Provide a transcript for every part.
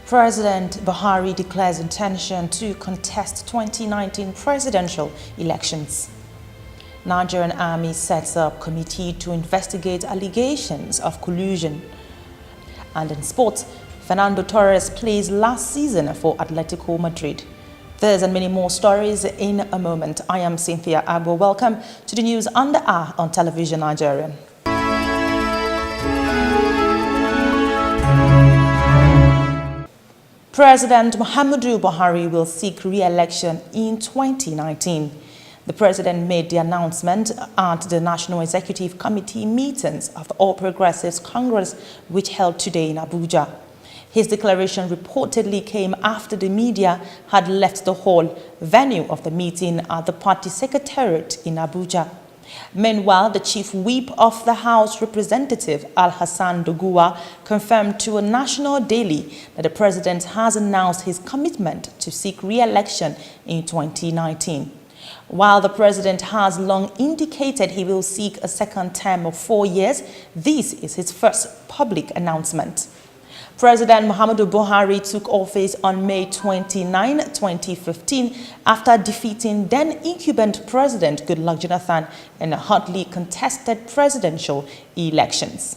President Buhari declares intention to contest 2019 presidential elections. Nigerian army sets up committee to investigate allegations of collusion. And in sports, Fernando Torres plays last season for Atletico Madrid. There's and many more stories in a moment. I am Cynthia Agbo. Welcome to the news on the hour on Television Nigerian. President Muhammadu Buhari will seek re-election in 2019. The president made the announcement at the National Executive Committee meetings of the All Progressives Congress, which held today in Abuja. His declaration reportedly came after the media had left the hall venue of the meeting at the party secretariat in Abuja. Meanwhile, the chief whip of the House Representative Al-Hassan Doguwa confirmed to a national daily that the president has announced his commitment to seek re-election in 2019. While the president has long indicated he will seek a second term of 4 years, this is his first public announcement. President Muhammadu Buhari took office on May 29, 2015 after defeating then incumbent President Goodluck Jonathan in hotly contested presidential elections.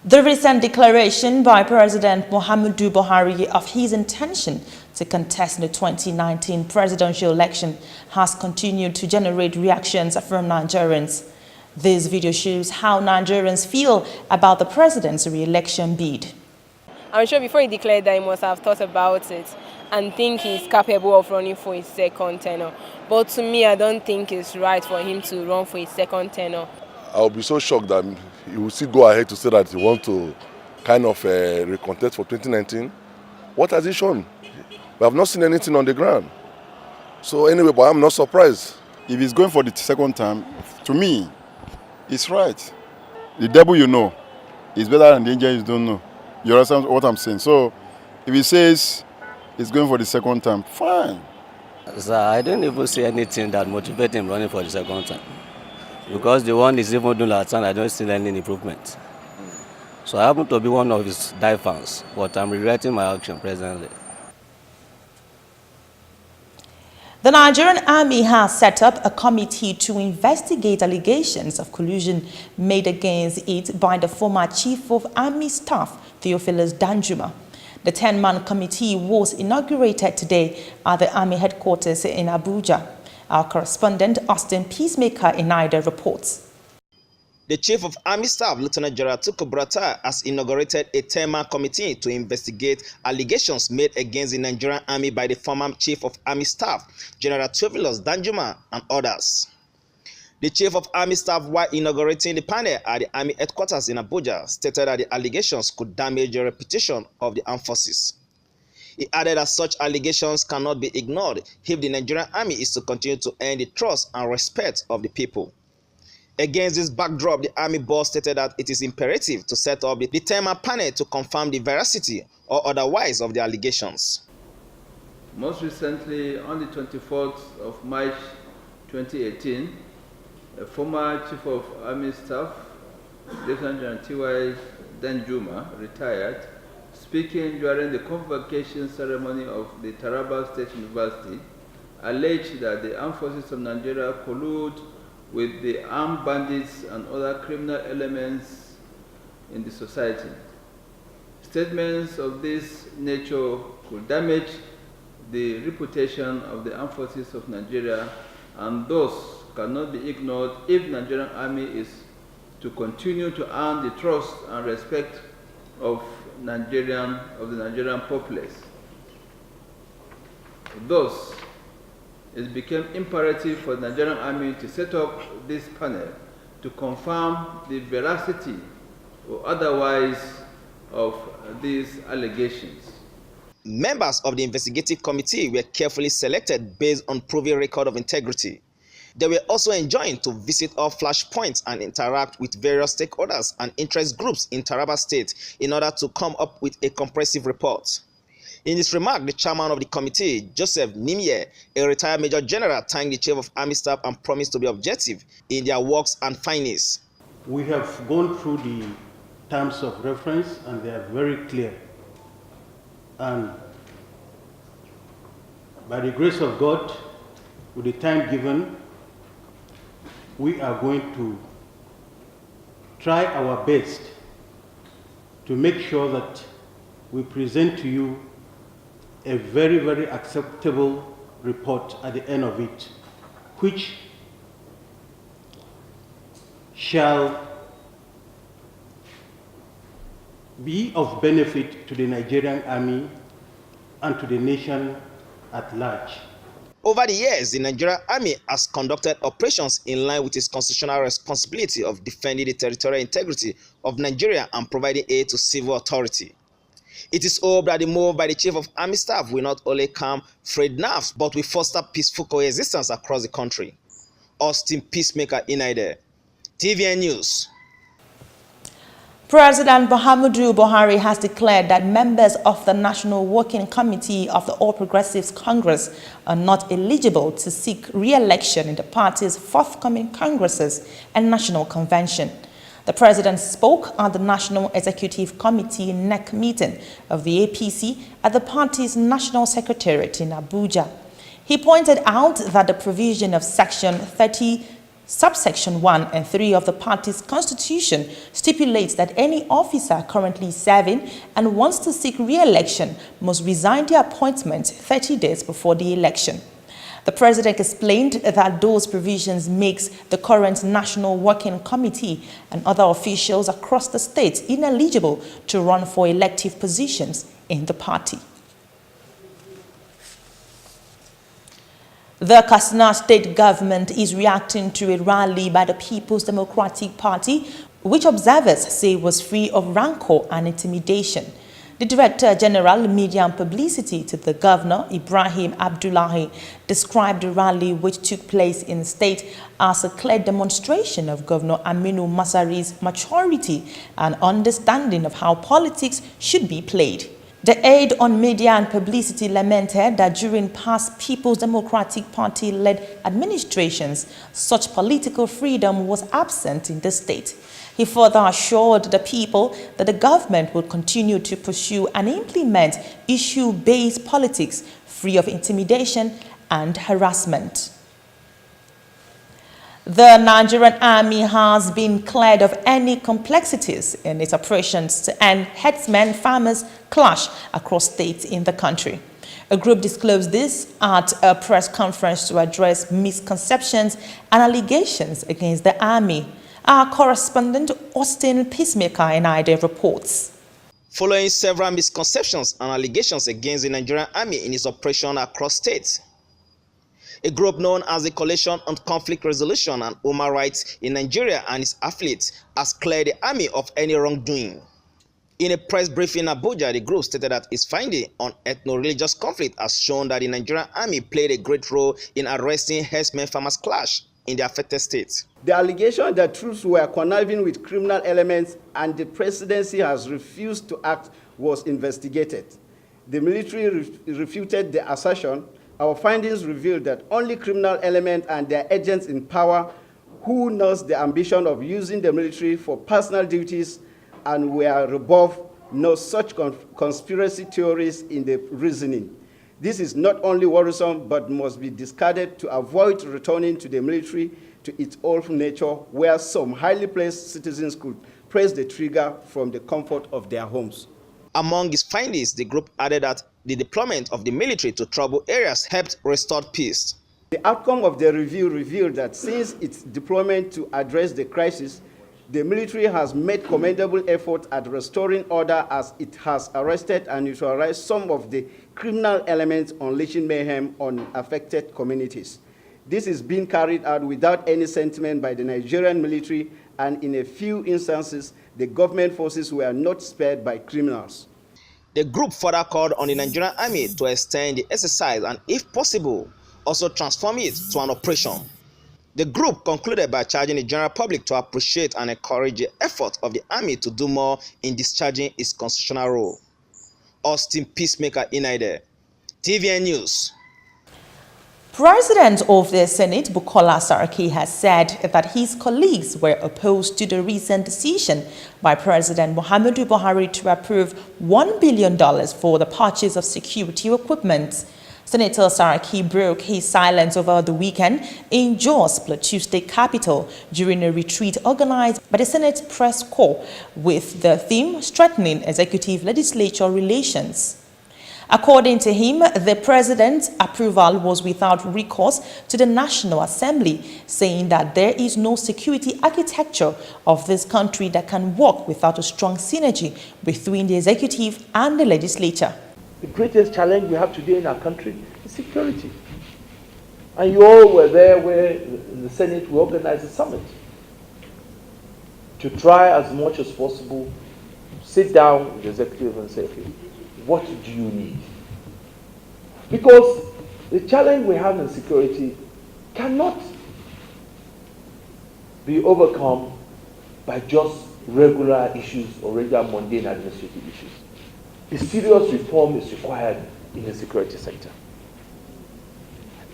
The recent declaration by President Muhammadu Buhari of his intention to contest the 2019 presidential election has continued to generate reactions from Nigerians. This video shows how Nigerians feel about the president's re-election bid. I'm sure before he declared that, he must have thought about it and think he's capable of running for his second tenure. But to me, I don't think it's right for him to run for his second tenure. I'll be so shocked that he will still go ahead to say that he wants to kind of recontest for 2019. What has he shown? We have not seen anything on the ground. So anyway, but I'm not surprised. If he's going for the second time, to me, it's right. The devil you know is better than the angel you don't know. You understand what I'm saying? So if he says he's going for the second time, fine. Sir, I don't even see anything that motivates him running for the second time. Because the one is even doing last time, I don't see any improvement. So I happen to be one of his die fans, but I'm regretting my action presently. The Nigerian army has set up a committee to investigate allegations of collusion made against it by the former Chief of Army Staff, Theophilus Danjuma. The 10-man committee was inaugurated today at the Army headquarters in Abuja. Our correspondent, Austin Peacemaker in Ida, reports. The Chief of Army Staff, Lieutenant General Tukur Buratai, has inaugurated a 10-man committee to investigate allegations made against the Nigerian Army by the former Chief of Army Staff, General Theophilus Danjuma, and others. The Chief of Army Staff, while inaugurating the panel at the Army headquarters in Abuja, stated that the allegations could damage the reputation of the armed forces. He added that such allegations cannot be ignored if the Nigerian Army is to continue to earn the trust and respect of the people. Against this backdrop, the Army boss stated that it is imperative to set up the 10-man panel to confirm the veracity or otherwise of the allegations. Most recently, on the 24th of March 2018, a former Chief of Army Staff, Lieutenant General T.Y. Danjuma, retired, speaking during the convocation ceremony of the Taraba State University, alleged that the armed forces of Nigeria collude with the armed bandits and other criminal elements in the society. Statements of this nature could damage the reputation of the armed forces of Nigeria, and thus cannot be ignored if the Nigerian Army is to continue to earn the trust and respect of the Nigerian populace. Thus, it became imperative for the Nigerian Army to set up this panel to confirm the veracity or otherwise of these allegations. Members of the investigative committee were carefully selected based on proven record of integrity. They were also enjoined to visit all flashpoints and interact with various stakeholders and interest groups in Taraba State in order to come up with a comprehensive report. In his remark, the chairman of the committee, Joseph Nimye, a retired Major General, thanked the Chief of Army Staff and promised to be objective in their works and findings. We have gone through the terms of reference, and they are very clear. And by the grace of God, with the time given, we are going to try our best to make sure that we present to you a very, very acceptable report at the end of it, which shall be of benefit to the Nigerian Army and to the nation at large. Over the years, the Nigerian Army has conducted operations in line with its constitutional responsibility of defending the territorial integrity of Nigeria and providing aid to civil authority. It is hoped that the move by the Chief of Army Staff will not only calm frayed nerves, but will foster peaceful coexistence across the country. Austin Peacemaker Inaide, TVN News. President Buhari has declared that members of the National Working Committee of the All Progressives Congress are not eligible to seek re-election in the party's forthcoming congresses and national convention. The president spoke at the National Executive Committee NEC meeting of the APC at the party's National Secretariat in Abuja. He pointed out that the provision of Section 30, Subsection 1 and 3 of the party's constitution stipulates that any officer currently serving and wants to seek re-election must resign their appointment 30 days before the election. The president explained that those provisions makes the current National Working Committee and other officials across the state ineligible to run for elective positions in the party. The Katsina state government is reacting to a rally by the People's Democratic Party, which observers say was free of rancor and intimidation. The Director General Media and Publicity to the Governor, Ibrahim Abdullahi, described the rally which took place in the state as a clear demonstration of Governor Aminu Masari's maturity and understanding of how politics should be played. The aide on media and publicity lamented that during past People's Democratic Party-led administrations, such political freedom was absent in the state. He further assured the people that the government will continue to pursue and implement issue-based politics free of intimidation and harassment. The Nigerian Army has been cleared of any complexities in its operations to end herdsmen-farmers clash across states in the country. A group disclosed this at a press conference to address misconceptions and allegations against the Army. Our correspondent Austin Peacemaker Inaide reports. Following several misconceptions and allegations against the Nigerian Army in its operation across states, a group known as the Coalition on Conflict Resolution and Human Rights in Nigeria and its affiliates has cleared the army of any wrongdoing. In a press briefing in Abuja, the group stated that its finding on ethno-religious conflict has shown that the Nigerian Army played a great role in arresting herdsmen-farmers clash in the affected states. The allegation that troops were conniving with criminal elements and the presidency has refused to act was investigated. The military refuted the assertion. Our findings revealed that only criminal elements and their agents in power who nursed the ambition of using the military for personal duties and were rebuffed no such conspiracy theories in the reasoning. This is not only worrisome but must be discarded to avoid returning to the military to its old nature where some highly placed citizens could press the trigger from the comfort of their homes. Among its findings, the group added that the deployment of the military to troubled areas helped restore peace. The outcome of the review revealed that since its deployment to address the crisis, the military has made commendable effort at restoring order as it has arrested and neutralized some of the criminal elements unleashing mayhem on affected communities. This is being carried out without any sentiment by the Nigerian military, and in a few instances, the government forces were not spared by criminals. The group further called on the Nigerian Army to extend the exercise and, if possible, also transform it to an operation. The group concluded by charging the general public to appreciate and encourage the effort of the Army to do more in discharging its constitutional role. Austin Peacemaker Inaide, TVN News. President of the Senate, Bukola Saraki, has said that his colleagues were opposed to the recent decision by President Muhammadu Buhari to approve $1 billion for the purchase of security equipment. Senator Saraki broke his silence over the weekend in Jos, Plateau State capital, during a retreat organized by the Senate Press Corps with the theme Strengthening Executive-Legislature Relations. According to him, the president's approval was without recourse to the National Assembly, saying that there is no security architecture of this country that can work without a strong synergy between the executive and the legislature. The greatest challenge we have today in our country is security. And you all were there where in the Senate we organized a summit to try as much as possible, sit down with the executive and say, okay, what do you need? Because the challenge we have in security cannot be overcome by just regular issues or regular mundane administrative issues. A serious reform is required in the security sector.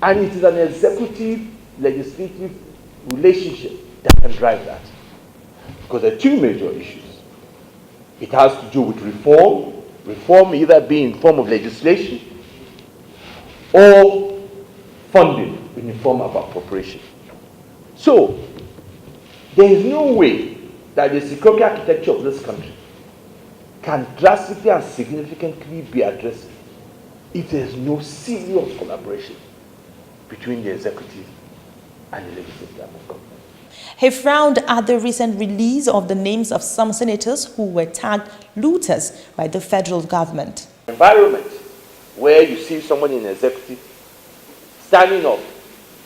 And it is an executive-legislative relationship that can drive that. Because there are two major issues. It has to do with reform either being in form of legislation or funding in the form of appropriation. So, there is no way that the security architecture of this country can drastically and significantly be addressed if there is no serious collaboration between the executive and the legislative arm of government. He frowned at the recent release of the names of some senators who were tagged looters by the federal government. Environment where you see someone in the executive standing up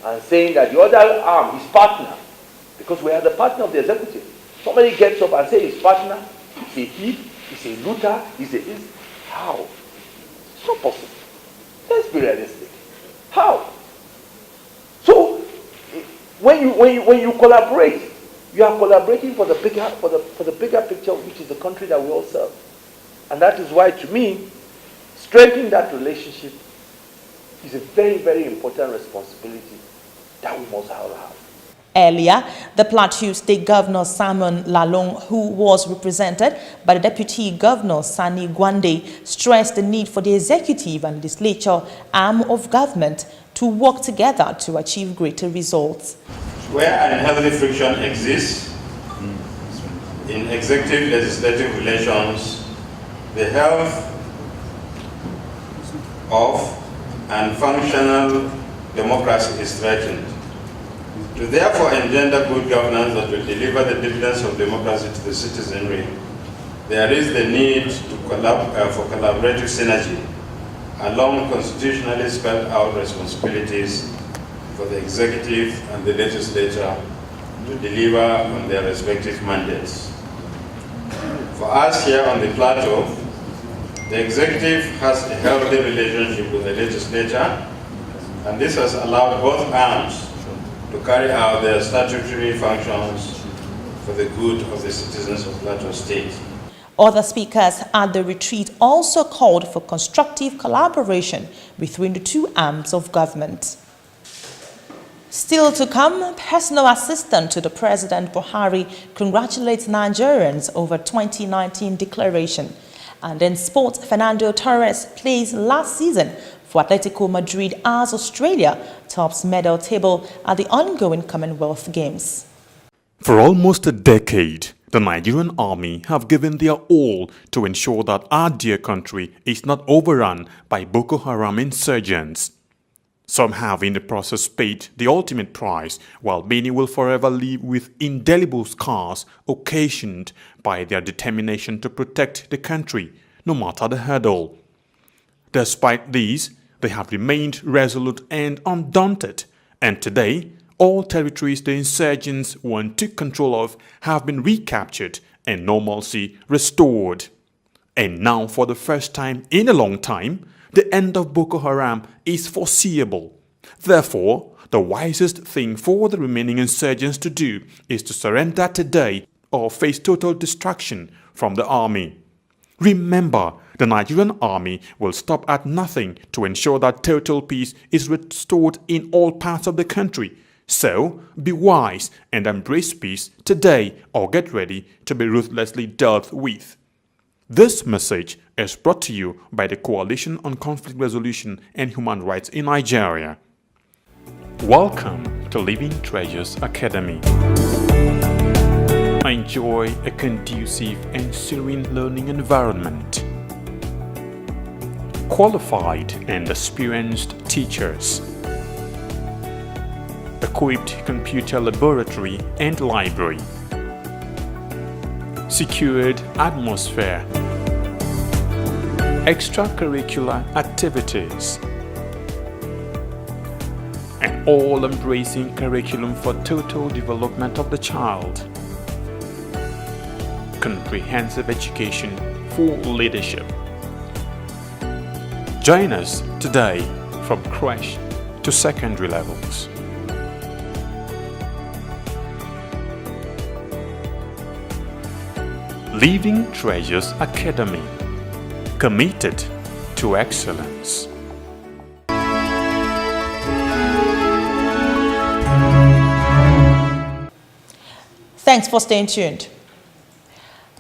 and saying that the other arm is partner, because we are the partner of the executive. Somebody gets up and says his partner is a thief, is a looter, is a this. How? It's not possible. Let's be realistic. How? So when you collaborate, you are collaborating for the bigger picture, which is the country that we all serve. And that is why, to me, strengthening that relationship is a very, very important responsibility that we must all have. Earlier, the Plateau State Governor Simon Lalong, who was represented by the Deputy Governor Sani Gwande, stressed the need for the executive and legislature arm of government to work together to achieve greater results. Where unhealthy friction exists in executive-legislative relations, the health of and functional democracy is threatened. To therefore engender good governance that will deliver the dividends of democracy to the citizenry, there is the need for collaborative synergy along constitutionally spelled out responsibilities for the executive and the legislature to deliver on their respective mandates. For us here on the plateau, the executive has a healthy relationship with the legislature, and this has allowed both arms to carry out their statutory functions for the good of the citizens of Plateau State. Other speakers at the retreat also called for constructive collaboration between the two arms of government. Still to come, personal assistant to the President Buhari congratulates Nigerians over 2019 declaration. And in sports, Fernando Torres plays last season for Atletico Madrid as Australia tops medal table at the ongoing Commonwealth Games. For almost a decade, the Nigerian army have given their all to ensure that our dear country is not overrun by Boko Haram insurgents. Some have in the process paid the ultimate price, while many will forever live with indelible scars occasioned by their determination to protect the country, no matter the hurdle. Despite these, they have remained resolute and undaunted, and today, all territories the insurgents once took control of have been recaptured and normalcy restored. And now, for the first time in a long time, the end of Boko Haram is foreseeable. Therefore, the wisest thing for the remaining insurgents to do is to surrender today or face total destruction from the army. Remember the Nigerian army will stop at nothing to ensure that total peace is restored in all parts of the country. So, be wise and embrace peace today or get ready to be ruthlessly dealt with. This message is brought to you by the Coalition on Conflict Resolution and Human Rights in Nigeria. Welcome to Living Treasures Academy. Enjoy a conducive and serene learning environment. Qualified and experienced teachers. Equipped computer laboratory and library. Secured atmosphere. Extracurricular activities. An all-embracing curriculum for total development of the child. Comprehensive education for leadership. Join us today from crèche to secondary levels. Living Treasures Academy, committed to excellence. Thanks for staying tuned.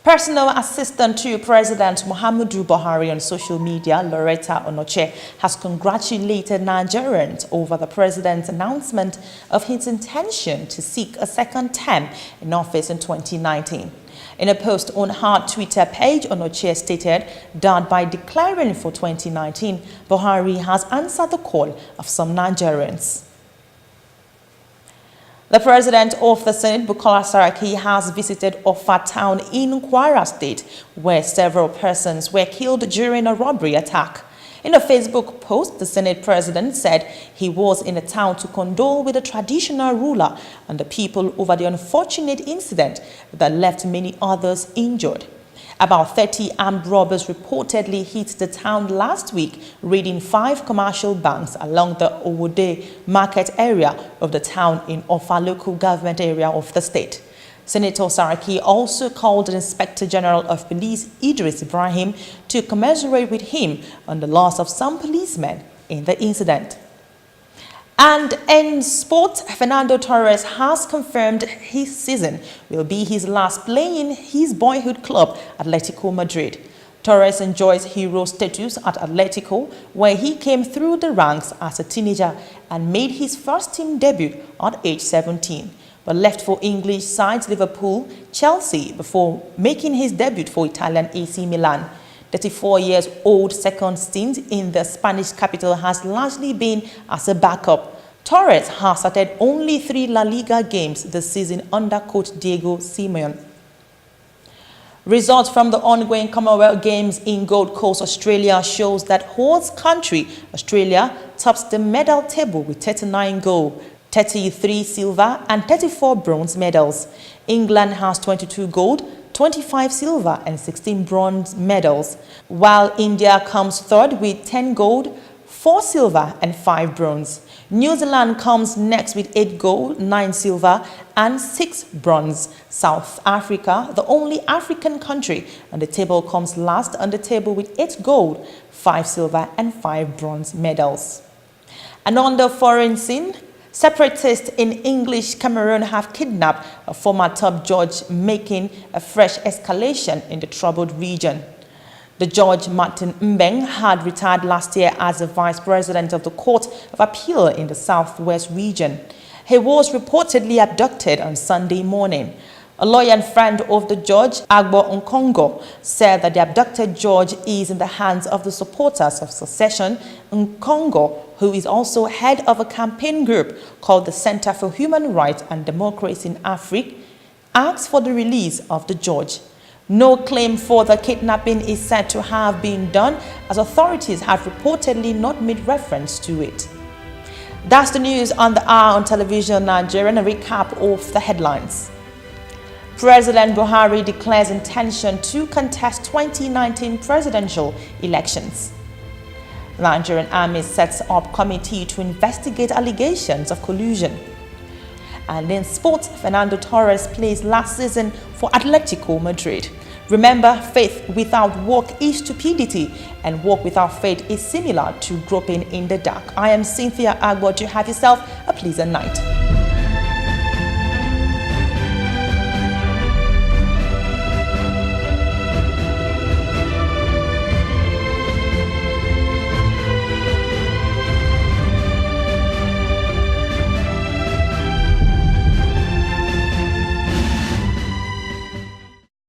Personal assistant to President Muhammadu Buhari on social media, Loretta Onoche, has congratulated Nigerians over the president's announcement of his intention to seek a second term in office in 2019. In a post on her Twitter page, Onoche stated that by declaring for 2019, Buhari has answered the call of some Nigerians. The president of the Senate, Bukola Saraki, has visited Offa town in Kwara State, where several persons were killed during a robbery attack. In a Facebook post, the Senate president said he was in the town to condole with the traditional ruler and the people over the unfortunate incident that left many others injured. About 30 armed robbers reportedly hit the town last week, raiding 5 commercial banks along the Owode market area of the town in Offa local government area of the state. Senator Saraki also called the Inspector General of Police, Idris Ibrahim, to commiserate with him on the loss of some policemen in the incident. And in sport, Fernando Torres has confirmed his season will be his last playing his boyhood club, Atletico Madrid. Torres enjoys hero status at Atletico, where he came through the ranks as a teenager and made his first team debut at age 17, but left for English sides Liverpool, Chelsea before making his debut for Italian AC Milan. 34-year-old second stint in the Spanish capital has largely been as a backup. Torres has started only 3 La Liga games this season under coach Diego Simeone. Results from the ongoing Commonwealth Games in Gold Coast, Australia shows that host country Australia tops the medal table with 39 gold, 33 silver and 34 bronze medals. England has 22 gold, 25 silver and 16 bronze medals, while India comes third with 10 gold, 4 silver and 5 bronze. New Zealand comes next with 8 gold, 9 silver and 6 bronze. South Africa, the only African country on the table, comes last on the table with 8 gold, 5 silver and 5 bronze medals. And on the foreign scene, separatists in English Cameroon have kidnapped a former top judge, making a fresh escalation in the troubled region. The judge, Martin Mbeng, had retired last year as the vice president of the Court of Appeal in the southwest region. He was reportedly abducted on Sunday morning. A lawyer and friend of the judge, Agbo Nkongo, said that the abducted judge is in the hands of the supporters of secession. Nkongo, who is also head of a campaign group called the Center for Human Rights and Democracy in Africa, asked for the release of the judge. No claim for the kidnapping is said to have been done, as authorities have reportedly not made reference to it. That's the news on the hour on Television Nigerian. A recap of the headlines. President Buhari declares intention to contest 2019 presidential elections. Nigerian Army sets up committee to investigate allegations of collusion. And in sports, Fernando Torres plays last season for Atletico Madrid. Remember, faith without work is stupidity, and work without faith is similar to groping in the dark. I am Cynthia Agbo. Have yourself a pleasant night.